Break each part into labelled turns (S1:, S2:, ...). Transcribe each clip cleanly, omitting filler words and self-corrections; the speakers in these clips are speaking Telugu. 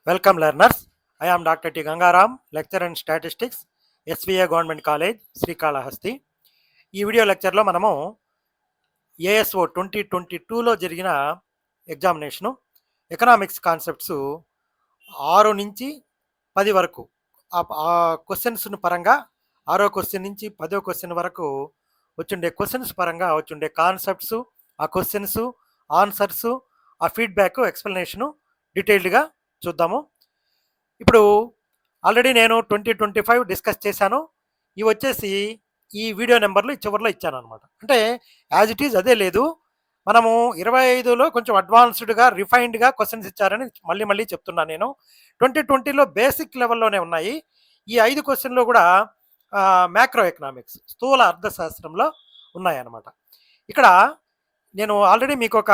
S1: Welcome learners. I am Dr. T. Gangaram, lecturer in statistics, SVA Government College, Srikalahasti. ఈ వీడియో లెక్చర్లో మనము ఏఎస్ఓ 2022లో జరిగిన ఎగ్జామినేషను ఎకనామిక్స్ కాన్సెప్ట్స్ 6 నుంచి 10 వరకు ఆ క్వశ్చన్స్ పరంగా 6వ క్వశ్చన్ నుంచి 10వ క్వశ్చన్ వరకు వచ్చుండే క్వశ్చన్స్ పరంగా వచ్చుండే కాన్సెప్ట్స్, ఆ క్వశ్చన్స్, ఆన్సర్స్, ఆ ఫీడ్బ్యాక్, ఎక్స్ప్లెనేషను డీటెయిల్డ్గా చూద్దాము. ఇప్పుడు ఆల్రెడీ నేను 2025 డిస్కస్ చేశాను. ఇవి వచ్చేసి ఈ వీడియో నెంబర్లు చివరిలో ఇచ్చాను అనమాట. అంటే యాజ్ ఇట్ ఈజ్ అదే లేదు, మనము 25లో కొంచెం అడ్వాన్స్డ్గా రిఫైన్డ్గా క్వశ్చన్స్ ఇచ్చారని మళ్ళీ చెప్తున్నాను. నేను 2020లో బేసిక్ లెవెల్లోనే ఉన్నాయి. ఈ 5 క్వశ్చన్లు కూడా మ్యాక్రో ఎకనామిక్స్, స్థూల అర్థశాస్త్రంలో ఉన్నాయన్నమాట. ఇక్కడ నేను ఆల్రెడీ మీకు ఒక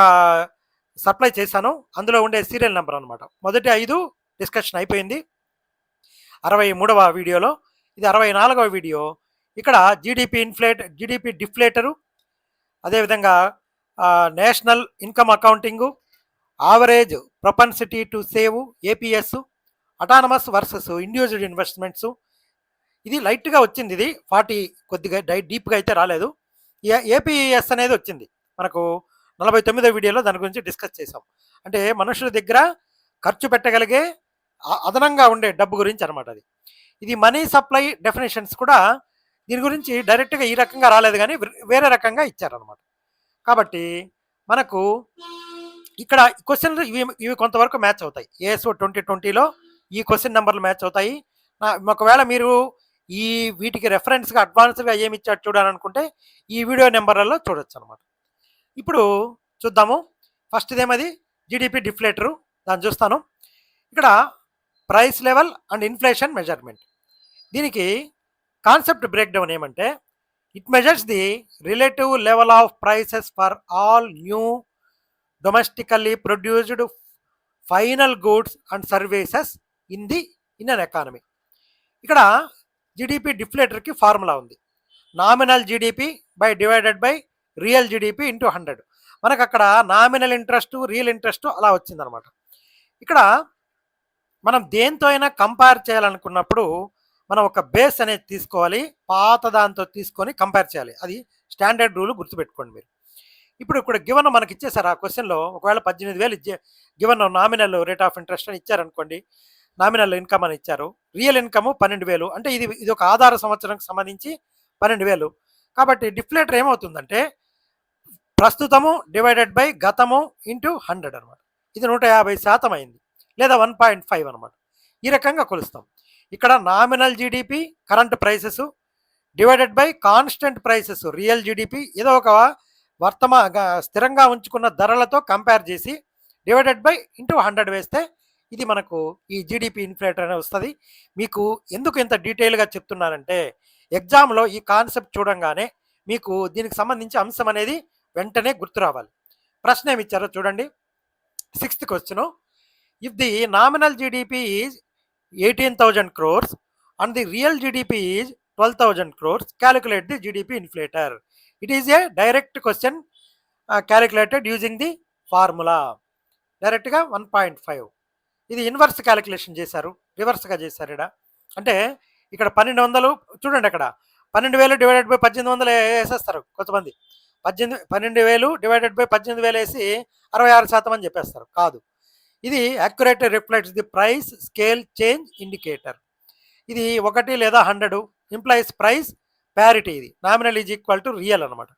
S1: సప్లై చేశాను, అందులో ఉండే సీరియల్ నెంబర్ అనమాట. మొదటి 5 డిస్కషన్ అయిపోయింది 63వ వీడియోలో. ఇది 64వ వీడియో. ఇక్కడ జీడిపి డిఫ్లేటరు, అదేవిధంగా national income accounting, average propensity to save APS, autonomous versus individual investments. ఇది లైట్గా వచ్చింది, ఇది 40 కొద్దిగా డీప్గా అయితే రాలేదు. ఏపీఎస్ అనేది వచ్చింది మనకు 49వ వీడియోలో, దాని గురించి డిస్కస్ చేసాం. అంటే మనుషుల దగ్గర ఖర్చు పెట్టగలిగే అదనంగా ఉండే డబ్బు గురించి అనమాట. ఇది మనీ సప్లై డెఫినేషన్స్ కూడా దీని గురించి డైరెక్ట్గా ఈ రకంగా రాలేదు, కానీ వేరే రకంగా ఇచ్చారనమాట. కాబట్టి మనకు ఇక్కడ క్వశ్చన్లు ఇవి కొంతవరకు మ్యాచ్ అవుతాయి. ఏఎస్ఓ 2020లో ఈ క్వశ్చన్ నెంబర్లు మ్యాచ్ అవుతాయి. ఒకవేళ మీరు వీటికి రెఫరెన్స్గా అడ్వాన్స్గా ఏమి ఇచ్చాడు చూడాలనుకుంటే ఈ వీడియో నెంబర్లలో చూడొచ్చు అనమాట. ఇప్పుడు చూద్దాము. ఫస్ట్ ఇదేమది జీడిపి డిఫ్లేటరు, దాన్ని చూస్తాను. ఇక్కడ price level and inflation measurement. దీనికి కాన్సెప్ట్ బ్రేక్ డౌన్ ఏమంటే, it measures the relative level of prices for all new domestically produced final goods and services in an economy. ఇక్కడ జీడిపి డిఫ్లేటర్కి ఫార్ములా ఉంది. Nominal GDP divided by real GDP into 100. మనకు అక్కడ నామినల్ ఇంట్రెస్ట్, రియల్ ఇంట్రెస్ట్ అలా వచ్చిందనమాట. ఇక్కడ మనం దేంతో అయినా కంపేర్ చేయాలనుకున్నప్పుడు మనం ఒక బేస్ అనేది తీసుకోవాలి, పాత దాంతో తీసుకొని కంపేర్ చేయాలి. అది స్టాండర్డ్ రూల్, గుర్తుపెట్టుకోండి మీరు. ఇప్పుడు ఇక్కడ గివన్ మనకి ఇచ్చేసారు ఆ క్వశ్చన్లో. ఒకవేళ 18,000 given nominal rate of interest అని ఇచ్చారనుకోండి, నామినల్ ఇన్కమ్ అని ఇచ్చారు, రియల్ ఇన్కమ్ 12,000. అంటే ఇది ఒక ఆధార సంవత్సరానికి సంబంధించి 12,000. కాబట్టి డిఫ్లేటర్ ఏమవుతుందంటే ప్రస్తుతము డివైడెడ్ బై గతము ఇంటూ 100 అనమాట. ఇది 150% అయింది, లేదా 1.5 అనమాట. ఈ రకంగా కొలుస్తాం. ఇక్కడ nominal GDP current prices divided by constant prices real GDP, ఏదో ఒక స్థిరంగా ఉంచుకున్న ధరలతో కంపేర్ చేసి డివైడెడ్ బై ఇంటూ 100 వేస్తే ఇది మనకు ఈ జీడిపి ఇన్ఫ్లేటర్ అనేది వస్తుంది. మీకు ఎందుకు ఇంత డీటెయిల్గా చెప్తున్నానంటే, ఎగ్జామ్లో ఈ కాన్సెప్ట్ చూడంగానే మీకు దీనికి సంబంధించి అంశం అనేది వెంటనే గుర్తు రావాలి. ప్రశ్న ఏమి ఇచ్చారో చూడండి. 6th question. If the nominal GDP is 18,000 crores and the real GDP is 12,000 crores, calculate the GDP inflator. It is a direct question calculated using the formula. డైరెక్ట్గా 1.5. ఇది ఇన్వర్స్ క్యాలిక్యులేషన్ చేశారు, రివర్స్గా చేశారు. ఇక్కడ అంటే ఇక్కడ 1200 చూడండి, అక్కడ 12,000 డివైడెడ్ బై 1800 వేసేస్తారు కొంతమంది. 12,000 డివైడెడ్ బై 18,000 వేసి 66% అని చెప్పేస్తారు. కాదు, ఇది accurate reflects the price scale change indicator. ఇది 1 లేదా 100 ఇంప్లైస్ ప్రైస్ ప్యారిటీ. ఇది nominal is equal to real అనమాట.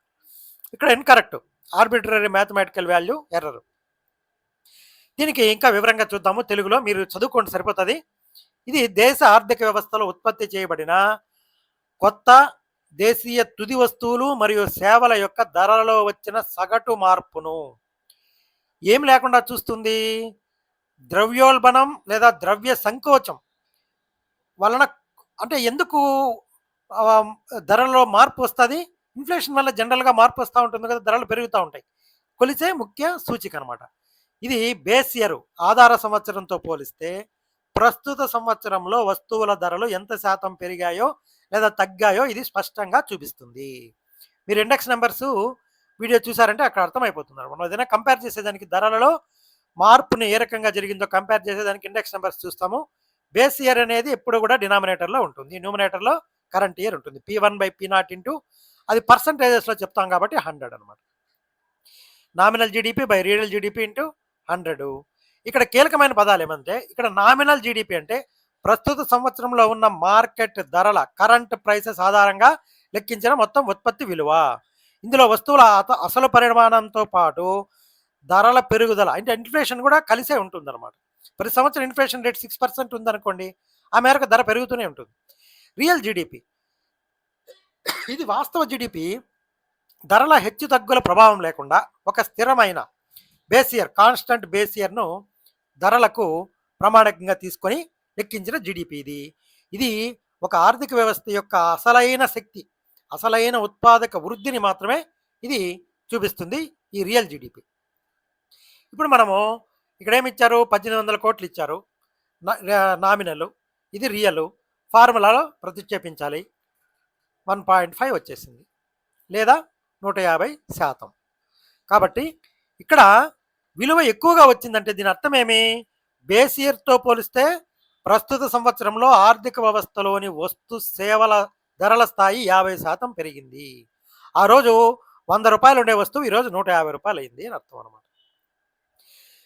S1: ఇక్కడ incorrect, arbitrary mathematical value error. దీనికి ఇంకా వివరంగా చూద్దాము. తెలుగులో మీరు చదువుకోండి, సరిపోతుంది. ఇది దేశ ఆర్థిక వ్యవస్థలో ఉత్పత్తి చేయబడిన కొత్త దేశీయ తుది వస్తువులు మరియు సేవల యొక్క ధరలలో వచ్చిన సగటు మార్పును ఏం లేకుండా చూస్తుంది. ద్రవ్యోల్బణం లేదా ద్రవ్య సంకోచం వలన, అంటే ఎందుకు ధరలో మార్పు వస్తుంది? ఇన్ఫ్లేషన్ వల్ల జనరల్గా మార్పు వస్తూ ఉంటుంది కదా, ధరలు పెరుగుతూ ఉంటాయి. కొలిచే ముఖ్య సూచిక అనమాట. ఇది బేస్ ఇయర్, ఆధార సంవత్సరంతో పోలిస్తే ప్రస్తుత సంవత్సరంలో వస్తువుల ధరలు ఎంత శాతం పెరిగాయో లేదా తగ్గాయో ఇది స్పష్టంగా చూపిస్తుంది. మీరు ఇండెక్స్ నెంబర్స్ వీడియో చూసారంటే అక్కడ అర్థమైపోతున్నారు. మనం ఏదైనా కంపేర్ చేసేదానికి ధరలలో మార్పుని ఏ రకంగా జరిగిందో కంపేర్ చేసేదానికి ఇండెక్స్ నెంబర్స్ చూస్తాము. బేస్ ఇయర్ అనేది ఎప్పుడు కూడా డినామినేటర్లో ఉంటుంది, న్యూమినేటర్లో కరెంట్ ఇయర్ ఉంటుంది. P1/P0 ఇంటూ అది పర్సంటేజెస్లో చెప్తాం కాబట్టి 100 అనమాట. Nominal GDP by real GDP into 100. ఇక్కడ కీలకమైన పదాలు ఏమంటే, ఇక్కడ నామినల్ జీడిపి అంటే ప్రస్తుత సంవత్సరంలో ఉన్న మార్కెట్ ధరల కరెంట్ ప్రైసెస్ ఆధారంగా లెక్కించిన మొత్తం ఉత్పత్తి విలువ. ఇందులో వస్తువుల అసలు పరిమాణంతో పాటు ధరల పెరుగుదల అంటే ఇన్ఫ్లేషన్ కూడా కలిసే ఉంటుందన్నమాట. ప్రతి సంవత్సరం ఇన్ఫ్లేషన్ రేట్ 6% ఉందనుకోండి, ఆ మేరకు ధర పెరుగుతూనే ఉంటుంది. రియల్ జీడిపి ఇది వాస్తవ జీడిపి ధరల హెచ్చు తగ్గుల ప్రభావం లేకుండా ఒక స్థిరమైన బేస్ ఇయర్, కాన్స్టంట్ బేస్ ఇయర్ను ధరలకు ప్రమాణకంగా తీసుకొని లెక్కించిన జీడిపి ఇది. ఇది ఒక ఆర్థిక వ్యవస్థ యొక్క అసలైన శక్తి, అసలైన ఉత్పాదక వృద్ధిని మాత్రమే ఇది చూపిస్తుంది, ఈ రియల్ జీడిపి. ఇప్పుడు మనము ఇక్కడ ఏమి ఇచ్చారు, 1800 కోట్లు ఇచ్చారు నామినల్, ఇది రియల్. ఫార్ములాలో ప్రతిక్షేపించాలి, 1.5 వచ్చేసింది, లేదా 150%. కాబట్టి ఇక్కడ విలువ ఎక్కువగా వచ్చిందంటే దీని అర్థం ఏమి, బేస్ ఇయర్తో పోలిస్తే ప్రస్తుత సంవత్సరంలో ఆర్థిక వ్యవస్థలోని వస్తు సేవల ధరల స్థాయి 50% పెరిగింది. ఆ రోజు 100 రూపాయలు ఉండే వస్తువు ఈరోజు 150 రూపాయలు అయింది అని అర్థం అనమాట.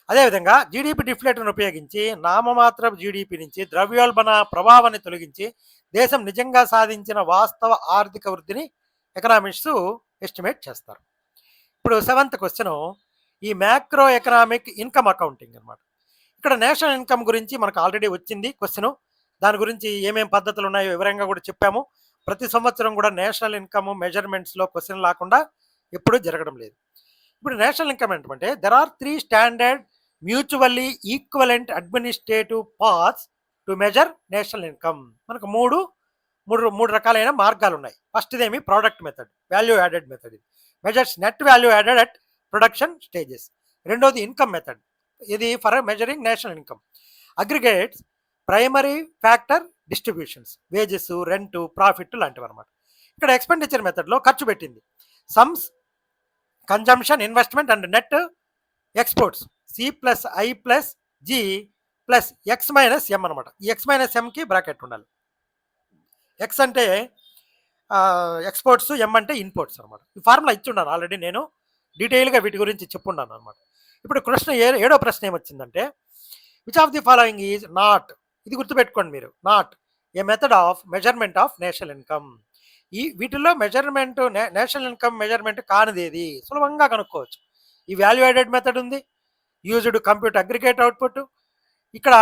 S1: అదేవిధంగా జీడిపి డిఫ్లేటర్ను ఉపయోగించి నామమాత్ర జీడిపి నుంచి ద్రవ్యోల్బణ ప్రభావాన్ని తొలగించి దేశం నిజంగా సాధించిన వాస్తవ ఆర్థిక వృద్ధిని ఎకనామిక్స్ ఎస్టిమేట్ చేస్తారు. ఇప్పుడు 7th క్వశ్చన్, ఈ మ్యాక్రో ఎకనామిక్ ఇన్కమ్ అకౌంటింగ్ అనమాట. ఇక్కడ నేషనల్ ఇన్కమ్ గురించి మనకు ఆల్రెడీ వచ్చింది క్వశ్చన్, దాని గురించి ఏమేమి పద్ధతులు ఉన్నాయో వివరంగా కూడా చెప్పాము. ప్రతి సంవత్సరం కూడా నేషనల్ ఇన్కమ్ మెజర్మెంట్స్లో క్వశ్చన్ లేకుండా ఎప్పుడూ జరగడం లేదు. ఇప్పుడు నేషనల్ ఇన్కమ్ ఏంటంటే there are 3 standard mutually equivalent administrative paths to measure national income. మనకు మూడు రకాలైన మార్గాలు ఉన్నాయి. ఫస్ట్ ఇదేమి product method, value added method, ఇది measures net value added at production stages. రెండోది ఇన్కమ్ మెథడ్, ఇది for measuring national income. Aggregates primary factor distributions, wages, rent, profit లాంటివి అనమాట. ఇక్కడ ఎక్స్పెండిచర్ మెథడ్లో ఖర్చు పెట్టింది, sums, consumption, investment and net exports, C+I+G X-M అనమాట. ఈ X-Mకి బ్రాకెట్ ఉండాలి. ఎక్స్ అంటే ఎక్స్పోర్ట్స్, ఎం అంటే ఇన్పోర్ట్స్ అనమాట. ఈ ఫార్ములా ఇచ్చున్నాను ఆల్రెడీ, నేను డీటెయిల్గా వీటి గురించి చెప్పున్నాను అనమాట. ఇప్పుడు ప్రశ్న 7వ ప్రశ్న ఏమొచ్చిందంటే, which of the following is not, ఇది గుర్తుపెట్టుకోండి మీరు, not a method of measurement of national income. ఈ వీటిల్లో మెజర్మెంట్ నేషనల్ ఇన్కమ్ మెజర్మెంట్ కానిది ఏది సులభంగా కనుక్కోవచ్చు. ఈ వాల్యూ యాడెడ్ మెథడ్ ఉంది, యూజ్డ్ కంప్యూట్ అగ్రిగేట్ అవుట్పుట్, ఇక్కడ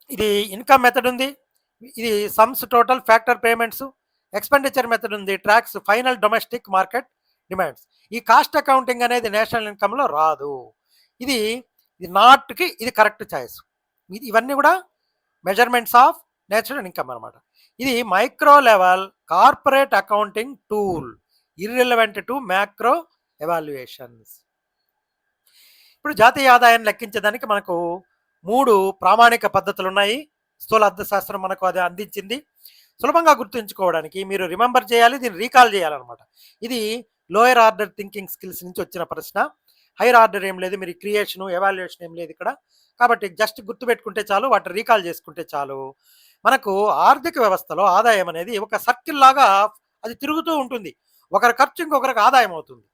S1: ఇది ఇన్కమ్ మెథడ్ ఉంది, ఇది sums total factor payments, expenditure method ఉంది, tracks final domestic market demands. ఈ కాస్ట్ అకౌంటింగ్ అనేది నేషనల్ ఇన్కమ్లో రాదు. ఇది నాట్కి ఇది కరెక్ట్ చాయిస్. ఇవన్నీ కూడా మెజర్మెంట్స్ ఆఫ్ నేషనల్ ఇన్కమ్ అనమాట. ఇది micro level corporate accounting tool, irrelevant to macro evaluations. ఇప్పుడు జాతీయ ఆదాయాన్ని లెక్కించడానికి మనకు 3 ప్రామాణిక పద్ధతులు ఉన్నాయి. స్థూల అర్థశాస్త్రం మనకు అది అందించింది. సులభంగా గుర్తుంచుకోవడానికి మీరు రిమెంబర్ చేయాలి, దీన్ని రీకాల్ చేయాలన్నమాట. ఇది లోయర్ ఆర్డర్ థింకింగ్ స్కిల్స్ నుంచి వచ్చిన ప్రశ్న. హైయర్ ఆర్డర్ ఏం లేదు, మీరు క్రియేషను ఎవాల్యుయేషన్ ఏం లేదు ఇక్కడ. కాబట్టి జస్ట్ గుర్తుపెట్టుకుంటే చాలు, వాటిని రీకాల్ చేసుకుంటే చాలు. మనకు ఆర్థిక వ్యవస్థలో ఆదాయం అనేది ఒక సర్కిల్ లాగా అది తిరుగుతూ ఉంటుంది. ఒకరి ఖర్చు ఇంకొకరికి ఆదాయం అవుతుంది.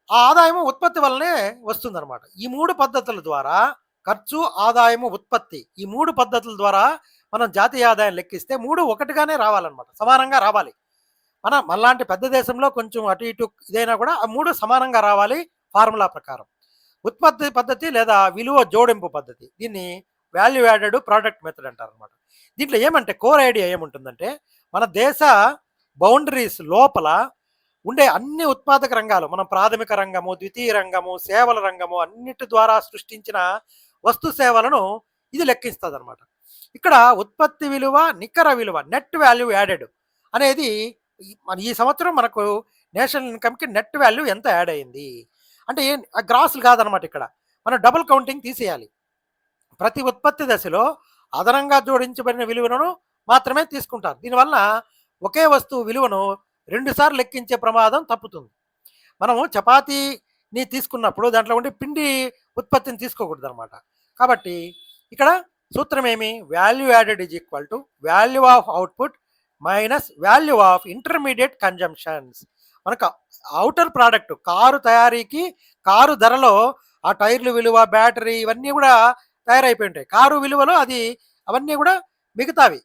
S1: ఆ ఆదాయము ఉత్పత్తి వల్లనే వస్తుందన్నమాట. ఈ 3 పద్ధతుల ద్వారా ఖర్చు, ఆదాయము, ఉత్పత్తి, ఈ 3 పద్ధతుల ద్వారా మనం జాతీయ ఆదాయం లెక్కిస్తే 3 ఒకటిగానే రావాలన్నమాట, సమానంగా రావాలి. మనలాంటి పెద్ద దేశంలో కొంచెం అటు ఇటు ఇదైనా కూడా ఆ 3 సమానంగా రావాలి ఫార్ములా ప్రకారం. ఉత్పత్తి పద్ధతి లేదా విలువ జోడింపు పద్ధతి, దీన్ని వాల్యూ యాడెడ్ ప్రోడక్ట్ మెథడ్ అంటారు అనమాట. దీంట్లో ఏమంటే కోర్ ఐడియా ఏముంటుందంటే, మన దేశ బౌండరీస్ లోపల ఉండే అన్ని ఉత్పాదక రంగాలు, మనం ప్రాథమిక రంగము, ద్వితీయ రంగము, సేవల రంగము అన్నిటి ద్వారా సృష్టించిన వస్తు సేవలను ఇది లెక్కిస్తుంది అనమాట. ఇక్కడ ఉత్పత్తి విలువ, నికర విలువ, నెట్ వాల్యూ యాడెడ్ అనేది ఈ సంవత్సరం మనకు నేషనల్ ఇన్కమ్కి నెట్ వాల్యూ ఎంత యాడ్ అయింది అంటే గ్రాసులు కాదనమాట. ఇక్కడ మనం డబుల్ కౌంటింగ్ తీసేయాలి. ప్రతి ఉత్పత్తి దశలో అదనంగా జోడించబడిన విలువలను మాత్రమే తీసుకుంటారు. దీనివల్ల ఒకే వస్తువు విలువను 2 సార్లు లెక్కించే ప్రమాదం తప్పుతుంది. మనము చపాతీని తీసుకున్నప్పుడు దాంట్లో ఉండే పిండి ఉత్పత్తిని తీసుకోకూడదు అనమాట. కాబట్టి ఇక్కడ సూత్రం ఏమి, value added is equal to value of output minus value of intermediate consumptions. మనకు అవుటర్ ప్రోడక్ట్ కారు తయారీకి కారు ధరలో ఆ టైర్లు విలువ, బ్యాటరీ ఇవన్నీ కూడా తయారైపోయి ఉంటాయి. కారు విలువలో అది అవన్నీ కూడా మిగతావి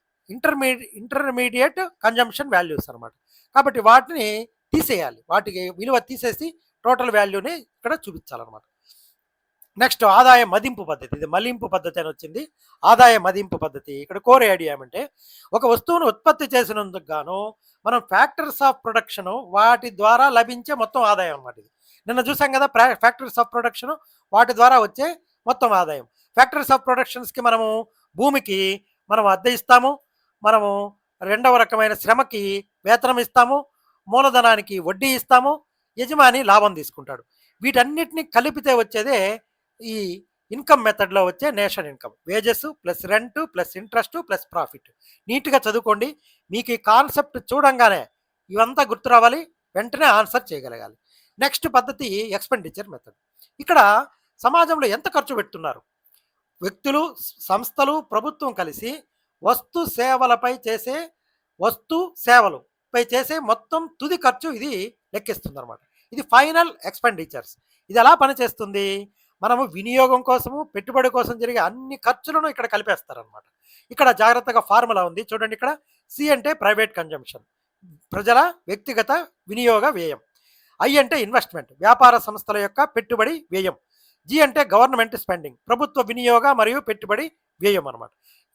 S1: ఇంటర్మీడియట్ కన్జంప్షన్ వాల్యూస్ అనమాట. కాబట్టి వాటిని తీసేయాలి, వాటికి విలువ తీసేసి టోటల్ వాల్యూని ఇక్కడ చూపించాలన్నమాట. నెక్స్ట్ ఆదాయ మదింపు పద్ధతి. ఇది మలింపు పద్ధతి అని వచ్చింది, ఆదాయ మదింపు పద్ధతి. ఇక్కడ కోర్ ఐడియా ఏమంటే, ఒక వస్తువును ఉత్పత్తి చేసినందుకు గాను మనం ఫ్యాక్టర్స్ ఆఫ్ ప్రొడక్షన్ వాటి ద్వారా లభించే మొత్తం ఆదాయం అన్నమాట. ఇది నిన్న చూసాం కదా, ఫ్యాక్టరీస్ ఆఫ్ ప్రొడక్షన్ వాటి ద్వారా వచ్చే మొత్తం ఆదాయం. ఫ్యాక్టరీస్ ఆఫ్ ప్రొడక్షన్స్కి మనము భూమికి మనం అద్దె ఇస్తాము, మనము రెండవ రకమైన శ్రమకి వేతనం ఇస్తాము, మూలధనానికి వడ్డీ ఇస్తాము, యజమాని లాభం తీసుకుంటాడు. వీటన్నిటిని కలిపితే వచ్చేదే ఈ ఇన్కమ్ మెథడ్లో వచ్చే nation income. Wages plus rent plus interest plus profit. నీట్గా చదువుకోండి, మీకు ఈ కాన్సెప్ట్ చూడంగానే ఇవంతా గుర్తు రావాలి, వెంటనే ఆన్సర్ చేయగలగాలి. నెక్స్ట్ పద్ధతి ఎక్స్పెండిచర్ మెథడ్. ఇక్కడ సమాజంలో ఎంత ఖర్చు పెడుతున్నారు, వ్యక్తులు, సంస్థలు, ప్రభుత్వం కలిసి వస్తు సేవలపై చేసే మొత్తం తుది ఖర్చు ఇది లెక్కిస్తుంది అనమాట. ఇది ఫైనల్ ఎక్స్పెండిచర్స్. ఇది ఎలా పనిచేస్తుంది, మనము వినియోగం కోసము, పెట్టుబడి కోసం జరిగే అన్ని ఖర్చులను ఇక్కడ కలిపేస్తారనమాట. ఇక్కడ జాగ్రత్తగా ఫార్ములా ఉంది చూడండి. ఇక్కడ సి అంటే ప్రైవేట్ కన్జంప్షన్, ప్రజల వ్యక్తిగత వినియోగ వ్యయం. ఐ అంటే ఇన్వెస్ట్మెంట్, వ్యాపార సంస్థల యొక్క పెట్టుబడి వ్యయం. జి అంటే గవర్నమెంట్ స్పెండింగ్, ప్రభుత్వ వినియోగ మరియు పెట్టుబడి వ్యయం అనమాట.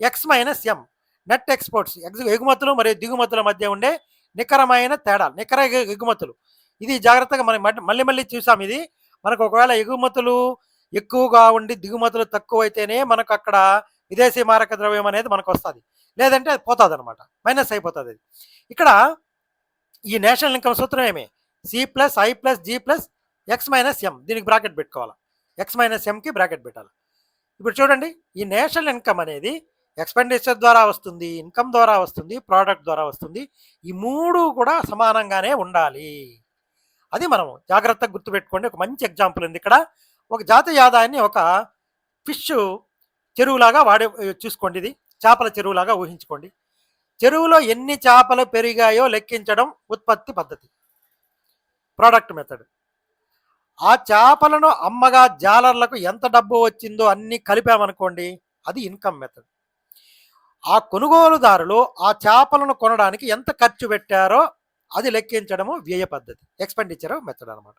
S1: ఎక్స్ మైనస్ ఎం నెట్ ఎక్స్పోర్ట్స్, ఎగుమతులు మరియు దిగుమతుల మధ్య ఉండే నికరమైన తేడా, నికర ఎగుమతులు. ఇది జాగ్రత్తగా మనం మళ్ళీ చూసాం. ఇది మనకు ఒకవేళ ఎగుమతులు ఎక్కువగా ఉండి దిగుమతులు తక్కువ అయితేనే మనకు అక్కడ విదేశీ మారక ద్రవ్యం అనేది మనకు వస్తుంది, లేదంటే అది పోతుంది అనమాట, మైనస్ అయిపోతుంది. ఇక్కడ ఈ నేషనల్ ఇన్కమ్ సూత్రం ఏమి, C plus I plus G plus X minus M. దీనికి బ్రాకెట్ పెట్టుకోవాలి, ఎక్స్ మైనస్ ఎంకి బ్రాకెట్ పెట్టాలి. ఇప్పుడు చూడండి, ఈ నేషనల్ ఇన్కమ్ అనేది ఎక్స్పెండిచర్ ద్వారా వస్తుంది, ఇన్కమ్ ద్వారా వస్తుంది, ప్రోడక్ట్ ద్వారా వస్తుంది. ఈ మూడు కూడా సమానంగానే ఉండాలి. అది మనం జాగ్రత్తగా గుర్తుపెట్టుకోండి. ఒక మంచి ఎగ్జాంపుల్ ఉంది ఇక్కడ. ఒక జాతీయ ఆదాయాన్ని ఒక ఫిష్ చెరువులాగా చూసుకోండి. ఇది చేపల చెరువులాగా ఊహించుకోండి. చెరువులో ఎన్ని చేపలు పెరిగాయో లెక్కించడం ఉత్పత్తి పద్ధతి, ప్రోడక్ట్ మెథడ్. ఆ చేపలను అమ్మగా జాలర్లకు ఎంత డబ్బు వచ్చిందో అన్ని కలిపామనుకోండి, అది ఇన్కమ్ మెథడ్. ఆ కొనుగోలుదారులు ఆ చేపలను కొనడానికి ఎంత ఖర్చు పెట్టారో అది లెక్కించడము వ్యయ పద్ధతి, ఎక్స్పెండిచర్ మెథడ్ అనమాట.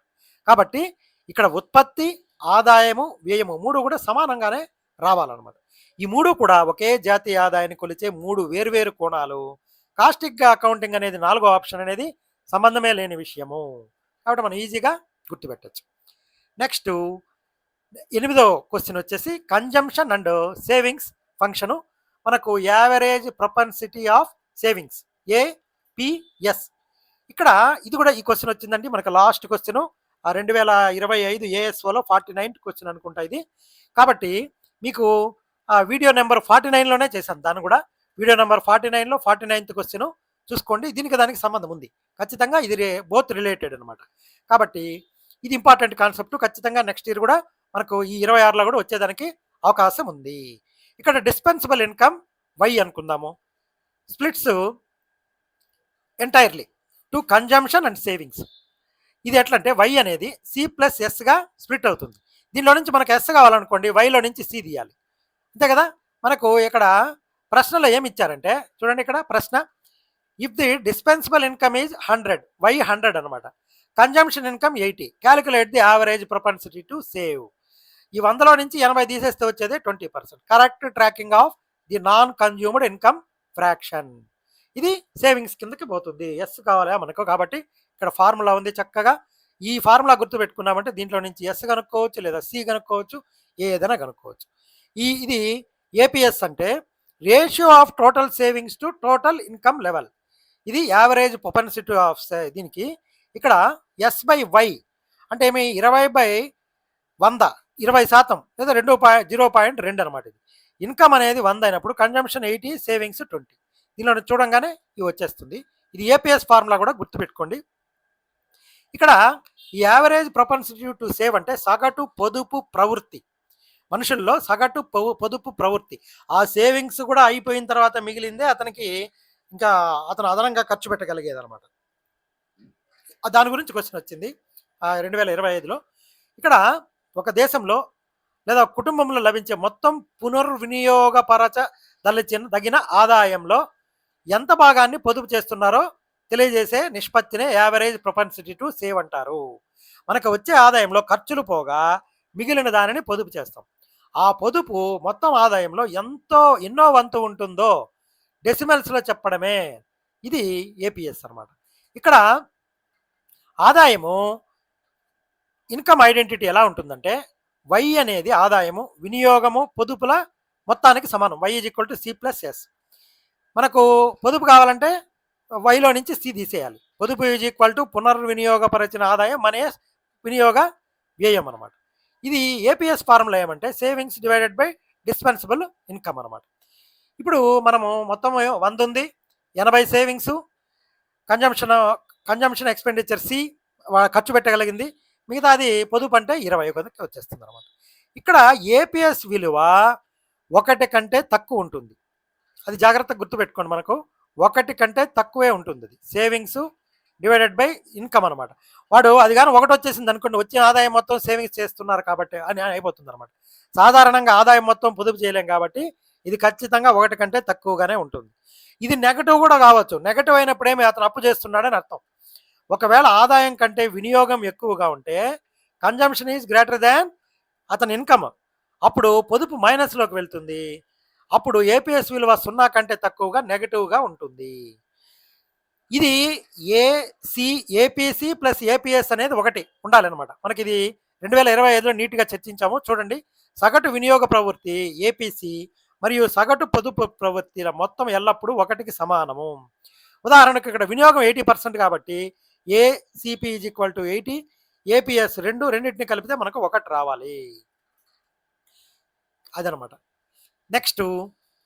S1: కాబట్టి ఇక్కడ ఉత్పత్తి, ఆదాయము, వ్యయము మూడు కూడా సమానంగానే రావాలన్నమాట. ఈ మూడు కూడా ఒకే జాతీయ ఆదాయాన్ని కొలిచే మూడు వేర్వేరు కోణాలు. కాస్టిక్ అకౌంటింగ్ అనేది 4వ ఆప్షన్ అనేది సంబంధమే లేని విషయము, కాబట్టి మనం ఈజీగా గుర్తుపెట్టచ్చు. నెక్స్ట్ 8వ క్వశ్చన్ వచ్చేసి కన్జంప్షన్ అండ్ సేవింగ్స్ ఫంక్షను. మనకు average propensity of savings, APS. ఇక్కడ ఇది కూడా ఈ క్వశ్చన్ వచ్చిందండి మనకు లాస్ట్ క్వశ్చన్ 2025 ఏఎస్ఓలో 49th క్వశ్చన్ అనుకుంటా ఇది. కాబట్టి మీకు వీడియో నెంబర్ 49లోనే చేశాను దాన్ని కూడా. వీడియో నెంబర్ 49లో 49th క్వశ్చన్ చూసుకోండి. దీనికి దానికి సంబంధం ఉంది ఖచ్చితంగా, ఇది బోత్ రిలేటెడ్ అనమాట. కాబట్టి ఇది ఇంపార్టెంట్ కాన్సెప్ట్. ఖచ్చితంగా నెక్స్ట్ ఇయర్ కూడా మనకు ఈ 26లో కూడా వచ్చేదానికి అవకాశం ఉంది. ఇక్కడ డిస్పెన్సిబుల్ ఇన్కమ్ వై అనుకుందాము, splits entirely to consumption and savings. ఇది ఎట్లా అంటే వై అనేది సి ప్లస్ ఎస్గా స్ప్లిట్ అవుతుంది. దీనిలో నుంచి మనకు ఎస్ కావాలనుకోండి, వైలో నుంచి సి తీయాలి, అంతే కదా. మనకు ఇక్కడ ప్రశ్నలో ఏమి ఇచ్చారంటే చూడండి, ఇక్కడ ప్రశ్న, if the dispensable income is 100, Y 100 అనమాట, consumption income 80, calculate the average propensity to save. ఈ 100లో నుంచి 80 తీసేస్తే వచ్చేది 20%. Correct tracking of the non consumed income fraction. ఇది సేవింగ్స్ కిందకి పోతుంది. ఎస్ కావాలా మనకు, కాబట్టి ఇక్కడ ఫార్ములా ఉంది చక్కగా. ఈ ఫార్ములా గుర్తు పెట్టుకున్నామంటే దీంట్లో నుంచి ఎస్ కనుక్కోవచ్చు, లేదా సి కనుక్కోవచ్చు, ఏదైనా కనుక్కోవచ్చు. ఇది ఏపీఎస్ అంటే ratio of total savings to total income level. ఇది యావరేజ్ ప్రొపెన్సిటీ ఆఫ్ దీనికి. ఇక్కడ ఎస్ బై వై అంటే ఏమి, 20/100, 20% లేదా 0.2 అనమాట. ఇది ఇన్కమ్ అనేది 100 అయినప్పుడు కన్జంప్షన్ 80, సేవింగ్స్ 20. దీనిలో చూడంగానే ఇవి వచ్చేస్తుంది. ఇది ఏపీఎస్ ఫార్ములా కూడా గుర్తుపెట్టుకోండి. ఇక్కడ ఈ యావరేజ్ ప్రొపెన్సిటీ టు సేవ్ అంటే సగటు పొదుపు ప్రవృత్తి, మనుషుల్లో సగటు పొదుపు ప్రవృత్తి. ఆ సేవింగ్స్ కూడా అయిపోయిన తర్వాత మిగిలిందే అతనికి ఇంకా అతను అదనంగా ఖర్చు పెట్టగలిగేదనమాట. దాని గురించి క్వశ్చన్ వచ్చింది 2025లో. ఇక్కడ ఒక దేశంలో లేదా కుటుంబంలో లభించే మొత్తం దగిన ఆదాయంలో ఎంత భాగాన్ని పొదుపు చేస్తున్నారో తెలియజేసే నిష్పత్తినే యావరేజ్ ప్రొపెన్సిటీ టు సేవ్ అంటారు. మనకు వచ్చే ఆదాయంలో ఖర్చులు పోగా మిగిలిన దానిని పొదుపు చేస్తాం. ఆ పొదుపు మొత్తం ఆదాయంలో ఎన్నో వంతు ఉంటుందో డెసిమల్స్లో చెప్పడమే ఇది ఏపీఎస్ అనమాట. ఇక్కడ ఆదాయము ఇన్కమ్ ఐడెంటిటీ ఎలా ఉంటుందంటే వై అనేది ఆదాయము, వినియోగము, పొదుపుల మొత్తానికి సమానం. Y is equal to C plus S. మనకు పొదుపు కావాలంటే వైలో నుంచి సి తీసేయాలి. పొదుపు ఈజ్ ఈక్వల్ టు పునర్వినియోగపరిచిన ఆదాయం మనే వినియోగ వ్యయం అనమాట. ఇది ఏపీఎస్ ఫార్ములా ఏమంటే savings divided by dispensable income అనమాట. ఇప్పుడు మనము మొత్తం 100 ఉంది, 80 సేవింగ్స్, కన్జంప్షన్ ఎక్స్పెండిచర్ సి ఖర్చు పెట్టగలిగింది, మిగతాది పొదుపు అంటే 20 వచ్చేస్తుంది అనమాట. ఇక్కడ ఏపీఎస్ విలువ 1 కంటే తక్కువ ఉంటుంది. అది జాగ్రత్తగా గుర్తుపెట్టుకోండి. మనకు 1 కంటే తక్కువే ఉంటుంది అది. సేవింగ్స్ డివైడెడ్ బై ఇన్కమ్ అనమాట. వాడు అది కానీ 1 వచ్చేసింది అనుకోండి, వచ్చిన ఆదాయం మొత్తం సేవింగ్స్ చేస్తున్నారు కాబట్టి అని అయిపోతుంది అనమాట. సాధారణంగా ఆదాయం మొత్తం పొదుపు చేయలేం కాబట్టి ఇది ఖచ్చితంగా 1 కంటే తక్కువగానే ఉంటుంది. ఇది నెగటివ్ కూడా కావచ్చు. నెగటివ్ అయినప్పుడు ఏమి అతను అప్పు చేస్తున్నాడని అర్థం. ఒకవేళ ఆదాయం కంటే వినియోగం ఎక్కువగా ఉంటే కన్జంప్షన్ ఈజ్ గ్రేటర్ దాన్ అతని ఇన్కమ్, అప్పుడు పొదుపు మైనస్లోకి వెళ్తుంది. అప్పుడు ఏపీఎస్ విలువ 0 కంటే తక్కువగా నెగటివ్గా ఉంటుంది. ఇది ఏపీసీ ప్లస్ ఏపీఎస్ అనేది ఒకటి ఉండాలన్నమాట. మనకి ఇది 2025లో నీట్గా చర్చించాము. చూడండి, సగటు వినియోగ ప్రవృత్తి ఏపీసీ మరియు సగటు పొదుపు ప్రవృత్తిల మొత్తం ఎల్లప్పుడూ 1కి సమానము. ఉదాహరణకు ఇక్కడ వినియోగం 80% కాబట్టి ACP is equal to 80, APS రెండింటిని కలిపితే మనకు 1 రావాలి. అదనమాట. నెక్స్ట్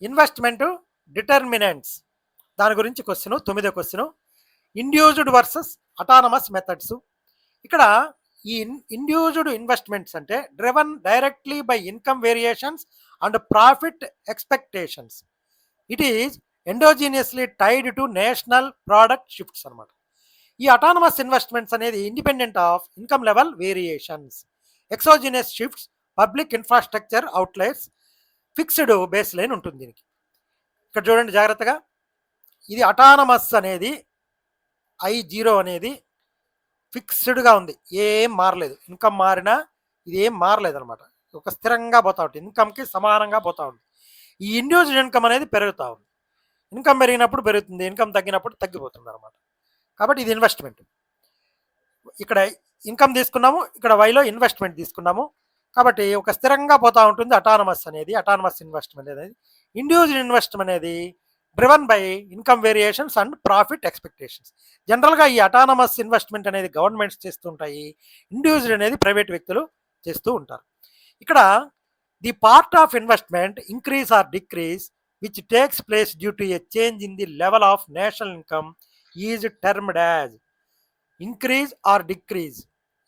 S1: ఇన్వెస్ట్మెంట్ డిటర్మినెంట్స్, దాని గురించి క్వశ్చన్ 9వ question. Induced versus autonomous methods. ఇక్కడ ఈ ఇండ్యూస్డ్ ఇన్వెస్ట్మెంట్స్ అంటే driven directly by income variations and profit expectations. It is endogenously tied to national product shifts అనమాట. ఈ అటానమస్ ఇన్వెస్ట్మెంట్స్ అనేది independent of income level variations, exogenous shifts, public infrastructure outlets, fixed baseline ఉంటుంది దీనికి. ఇక్కడ చూడండి జాగ్రత్తగా, ఇది అటానమస్ అనేది I0 అనేది ఫిక్స్డ్గా ఉంది, ఏం మారలేదు. ఇన్కమ్ మారినా ఇది ఏం మారలేదు అనమాట, ఒక స్థిరంగా పోతా ఉంటుంది, ఇన్కమ్కి సమానంగా పోతా ఉంది. ఈ ఇండివిజువల్ ఇన్కమ్ అనేది పెరుగుతూ ఉంది. ఇన్కమ్ పెరిగినప్పుడు పెరుగుతుంది, ఇన్కమ్ తగ్గినప్పుడు తగ్గిపోతుంది అనమాట. కాబట్టి ఇది ఇన్వెస్ట్మెంట్. ఇక్కడ ఇన్కమ్ తీసుకున్నాము, ఇక్కడ వైలో ఇన్వెస్ట్మెంట్ తీసుకున్నాము. కాబట్టి ఒక స్థిరంగా పోతూ ఉంటుంది అటానమస్ ఇన్వెస్ట్మెంట్ అనేది. ఇండివిజువల్ ఇన్వెస్ట్మెంట్ అనేది driven by income variations and profit expectations. జనరల్గా ఈ అటానమస్ ఇన్వెస్ట్మెంట్ అనేది గవర్నమెంట్స్ చేస్తుంటాయి, ఇండివిజువల్ అనేది ప్రైవేట్ వ్యక్తులు చేస్తూ ఉంటారు. ఇక్కడ the part of investment increase or decrease which takes place due to a change in the level of national income is termed as increase or decrease.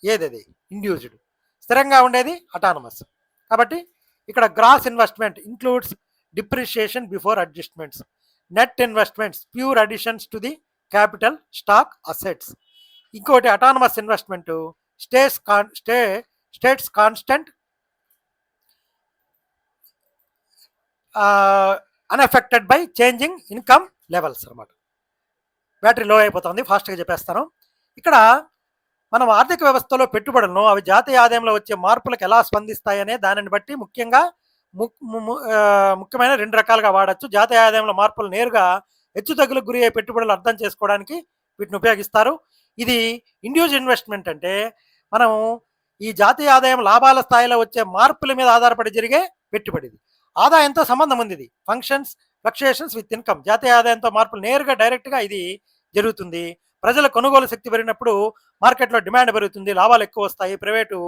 S1: ఏది ఇండివిజువల్, స్థిరంగా ఉండేది అటానమస్. కాబట్టి ఇక్కడ gross investment includes depreciation before adjustments, net investments pure additions to the capital stock assets. ఇంకోటి autonomous investment states constant unaffected by changing income levels అనమాట. బ్యాటరీ లో అయిపోతుంది, ఫాస్ట్గా చెప్పేస్తాను. ఇక్కడ మనం ఆర్థిక వ్యవస్థలో పెట్టుబడులను అవి జాతీయ ఆదాయంలో వచ్చే మార్పులకు ఎలా స్పందిస్తాయనే దానిని బట్టి ముఖ్యమైన 2 రకాలుగా వాడచ్చు. జాతీయ ఆదాయంలో మార్పులు నేరుగా హెచ్చుతగ్గులకు గురి అయ్యే పెట్టుబడులు అర్థం చేసుకోవడానికి వీటిని ఉపయోగిస్తారు. ఇది ఇండివిజువల్ ఇన్వెస్ట్మెంట్ అంటే మనం ఈ జాతీయ ఆదాయం లాభాల స్థాయిలో వచ్చే మార్పుల మీద ఆధారపడి జరిగే పెట్టుబడి. ఆదాయంతో సంబంధం ఉంది, ఇది ఫంక్షన్స్ ఫ్లక్చుయేషన్స్ విత్ ఇన్కమ్. జాతీయ ఆదాయంతో మార్పులు నేరుగా డైరెక్ట్గా ఇది జరుగుతుంది. ప్రజల కొనుగోలు శక్తి పెరిగినప్పుడు మార్కెట్లో డిమాండ్ పెరుగుతుంది, లాభాలు ఎక్కువ వస్తాయి, ప్రైవేటు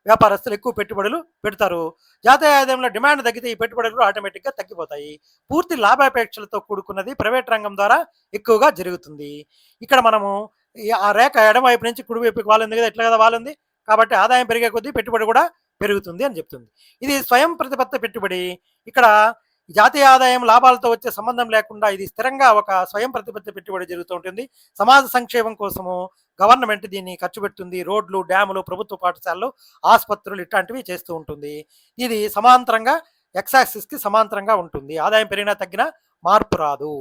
S1: వ్యాపారస్తులు ఎక్కువ పెట్టుబడులు పెడతారు. జాతీయ ఆదాయంలో డిమాండ్ తగ్గితే ఈ పెట్టుబడులు ఆటోమేటిక్గా తగ్గిపోతాయి. పూర్తి లాభాపేక్షలతో కూడుకున్నది ప్రైవేట్ రంగం ద్వారా ఎక్కువగా జరుగుతుంది. ఇక్కడ మనము ఆ రేఖ ఎడమవైపు నుంచి కుడివైపుకి వాలింది కదా, ఎట్లా కదా వాలింది. కాబట్టి ఆదాయం పెరిగే కొద్దీ పెట్టుబడి కూడా పెరుగుతుంది అని చెప్తుంది. ఇది స్వయం ప్రతిపత్త పెట్టుబడి. ఇక్కడ జాతీయ ఆదాయం లాభాలతో వచ్చే సంబంధం లేకుండా ఇది స్థిరంగా ఒక స్వయం ప్రతిపత్తి పెట్టుబడి జరుగుతూ ఉంటుంది. సమాజ సంక్షేమం కోసము గవర్నమెంట్ దీన్ని ఖర్చు పెడుతుంది. రోడ్లు, డ్యాములు, ప్రభుత్వ పాఠశాలలు, ఆసుపత్రులు ఇట్లాంటివి చేస్తూ ఉంటుంది. ఇది సమాంతరంగా ఎక్స్ యాక్సిస్కి సమాంతరంగా ఉంటుంది. ఆదాయం పెరిగినా తగ్గినా మార్పు రాదు.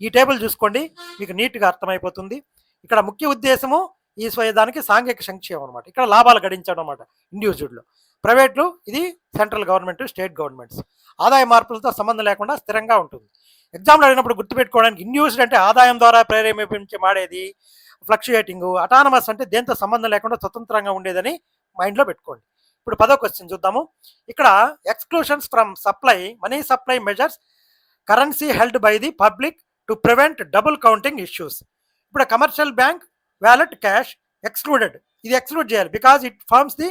S1: ఈ టేబుల్ చూసుకోండి, మీకు నీట్గా అర్థమైపోతుంది. ఇక్కడ ముఖ్య ఉద్దేశము ఈ దానికి సాంఘిక సంక్షేమం అనమాట. ఇక్కడ లాభాలు గడించడం అనమాట ఇండివిజువల్లో. ప్రైవేట్లు ఇది సెంట్రల్ గవర్నమెంట్, స్టేట్ గవర్నమెంట్స్. ఆదాయ మార్పులతో సంబంధం లేకుండా స్థిరంగా ఉంటుంది. ఎగ్జామ్లో అడిగినప్పుడు గుర్తుపెట్టుకోవడానికి ఇండ్యూస్డ్ అంటే ఆదాయం ద్వారా ప్రేరేపించి మాడేది, ఫ్లక్చుయేటింగ్. అటానమస్ అంటే దేంతో సంబంధం లేకుండా స్వతంత్రంగా ఉండేదని మైండ్లో పెట్టుకోండి. ఇప్పుడు 10వ క్వశ్చన్ చూద్దాము. ఇక్కడ exclusions from supply, money supply measures currency held by the public to prevent double counting issues. ఇప్పుడు commercial bank vault cash excluded. ఇది ఎక్స్క్లూడ్ చేయాలి because it forms the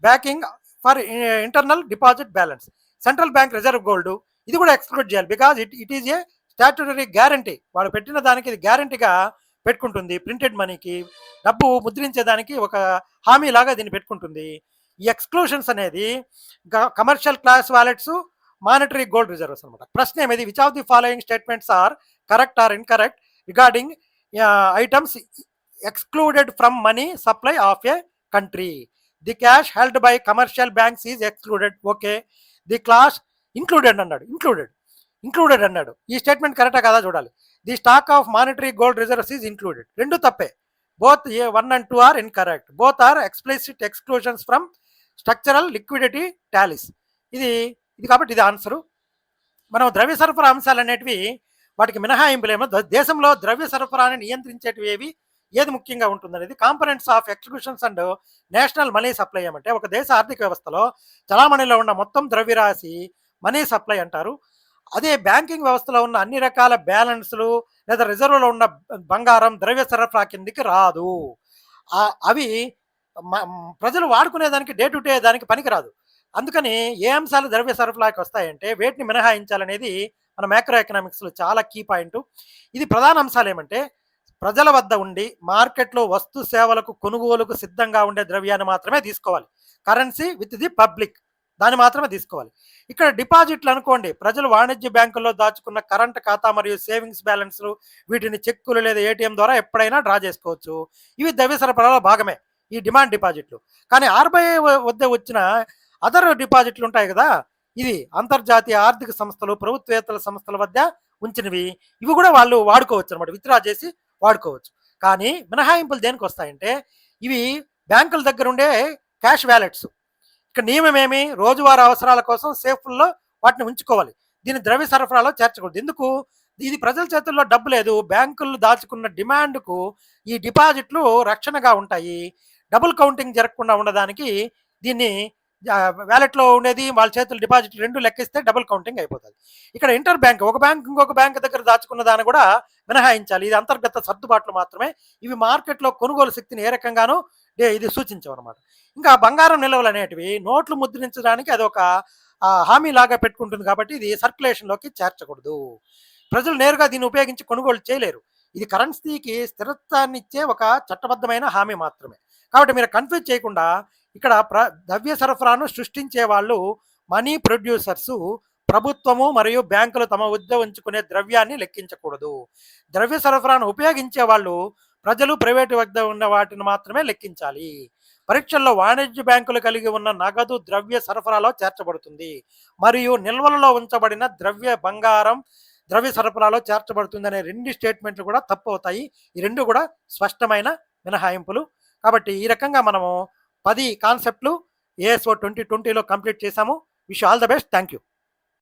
S1: backing for internal deposit balance. Central bank reserve gold ఇది కూడా ఎక్స్క్లూడ్ చేయాలి because it is a statutory guarantee. వాడు పెట్టిన దానికి ఇది గ్యారంటీగా పెట్టుకుంటుంది. ప్రింటెడ్ మనీకి డబ్బు ముద్రించేదానికి ఒక హామీ లాగా దీన్ని పెట్టుకుంటుంది. ఈ ఎక్స్క్లూషన్స్ అనేది commercial class vaults, monetary gold reserves అనమాట. ప్రశ్న ఏమిది? Which of the following statements are correct or incorrect regarding items excluded from money supply of a country? The cash held by commercial banks is excluded. Okay. The class included అన్నాడు. ఇంక్లూడెడ్ అన్నాడు. ఈ స్టేట్మెంట్ కరెక్టా కదా చూడాలి. The stock of monetary gold reserves is included. రెండు తప్పే. Both 1 and 2 are incorrect. Both are explicit exclusions from structural liquidity tallies. ఇది కాబట్టి ఇది ఆన్సరు. మనం ద్రవ్య సరఫరా అంశాలు అనేటివి వాటికి మినహాయింపులేమో. దేశంలో ద్రవ్య సరఫరాని నియంత్రించేటివి ఏవి, ఏది ముఖ్యంగా ఉంటుందనేది components of exclusions and national money supply ఏమంటే ఒక దేశ ఆర్థిక వ్యవస్థలో చలామణిలో ఉన్న మొత్తం ద్రవ్యరాశి మనీ సప్లై అంటారు. అదే బ్యాంకింగ్ వ్యవస్థలో ఉన్న అన్ని రకాల బ్యాలెన్స్లు లేదా రిజర్వ్లో ఉన్న బంగారం ద్రవ్య సరఫరా కిందికి రాదు. అవి ప్రజలు వాడుకునేదానికి డే టు డే దానికి పనికిరాదు. అందుకని ఏ అంశాలు ద్రవ్య సరఫరాకి వస్తాయంటే వేటిని మినహాయించాలనేది మన మైక్రో ఎకనామిక్స్లో చాలా కీ పాయింట్. ఇది ప్రధాన అంశాలు ఏమంటే ప్రజల వద్ద ఉండి మార్కెట్లో వస్తు సేవలకు కొనుగోలుకు సిద్ధంగా ఉండే ద్రవ్యాన్ని మాత్రమే తీసుకోవాలి. కరెన్సీ విత్ ది పబ్లిక్ దాన్ని మాత్రమే తీసుకోవాలి. ఇక్కడ డిపాజిట్లు అనుకోండి, ప్రజలు వాణిజ్య బ్యాంకుల్లో దాచుకున్న కరెంట్ ఖాతా మరియు సేవింగ్స్ బ్యాలెన్స్లు, వీటిని చెక్కులు లేదా ఏటీఎం ద్వారా ఎప్పుడైనా డ్రా చేసుకోవచ్చు. ఇవి ద్రవ్య సరఫరాలో భాగమే ఈ డిమాండ్ డిపాజిట్లు. కానీ ఆర్బీఐ వద్ద వచ్చిన అదర్ డిపాజిట్లు ఉంటాయి కదా, ఇది అంతర్జాతీయ ఆర్థిక సంస్థలు, ప్రభుత్వేతర సంస్థల వద్ద ఉంచినవి. ఇవి కూడా వాళ్ళు వాడుకోవచ్చు అనమాట, విత్డ్రా చేసి వాడుకోవచ్చు. కానీ మినహాయింపులు దేనికి వస్తాయంటే ఇవి బ్యాంకుల దగ్గర ఉండే క్యాష్ వ్యాలెట్స్. ఇక్కడ నియమం ఏమి? రోజువారీ అవసరాల కోసం సేఫ్ల్లో వాటిని ఉంచుకోవాలి. దీన్ని ద్రవ్య సరఫరాలో చేర్చకూడదు. ఎందుకు? ఇది ప్రజల చేతుల్లో డబ్బు లేదు. బ్యాంకులు దాచుకున్న డిమాండ్కు ఈ డిపాజిట్లు రక్షణగా ఉంటాయి. డబుల్ కౌంటింగ్ జరగకుండా ఉండడానికి దీన్ని వ్యాలెట్లో ఉండేది వాళ్ళ చేతులు డిపాజిట్లు రెండు లెక్కిస్తే డబుల్ కౌంటింగ్ అయిపోతుంది. ఇక్కడ ఇంటర్ బ్యాంక్, ఒక బ్యాంక్ ఇంకొక బ్యాంక్ దగ్గర దాచుకున్న దాన్ని కూడా మినహాయించాలి. ఇది అంతర్గత సర్దుబాట్లు మాత్రమే. ఇవి మార్కెట్లో కొనుగోలు శక్తిని ఏ రకంగానూ ఇది సూచించవు అనమాట. ఇంకా బంగారం నిల్వలు అనేటివి నోట్లు ముద్రించడానికి అదొక హామీ లాగా పెట్టుకుంటుంది కాబట్టి ఇది సర్క్యులేషన్లోకి చేర్చకూడదు. ప్రజలు నేరుగా దీన్ని ఉపయోగించి కొనుగోలు చేయలేరు. ఇది కరెన్సీకి స్థిరత్వాన్ని ఇచ్చే ఒక చట్టబద్ధమైన హామీ మాత్రమే. కాబట్టి మీరు కన్ఫ్యూజ్ చేయకుండా ఇక్కడ ద్రవ్య సరఫరాను సృష్టించే వాళ్ళు మనీ ప్రొడ్యూసర్సు, ప్రభుత్వము మరియు బ్యాంకులు తమ వద్ద ఉంచుకునే ద్రవ్యాన్ని లెక్కించకూడదు. ద్రవ్య సరఫరాను ఉపయోగించే వాళ్ళు ప్రజలు, ప్రైవేటు వద్ద ఉన్న వాటిని మాత్రమే లెక్కించాలి. పరీక్షల్లో వాణిజ్య బ్యాంకులు కలిగి ఉన్న నగదు ద్రవ్య సరఫరాలో చేర్చబడుతుంది మరియు నిల్వలలో ఉంచబడిన బంగారం ద్రవ్య సరఫరాలో చేర్చబడుతుంది అనే రెండు స్టేట్మెంట్లు కూడా తప్పు అవుతాయి. ఈ రెండు కూడా స్పష్టమైన మినహాయింపులు. కాబట్టి ఈ రకంగా మనము 10 కాన్సెప్ట్లు ASO 2020లో కంప్లీట్ చేశాము. Wish all the best. Thank you.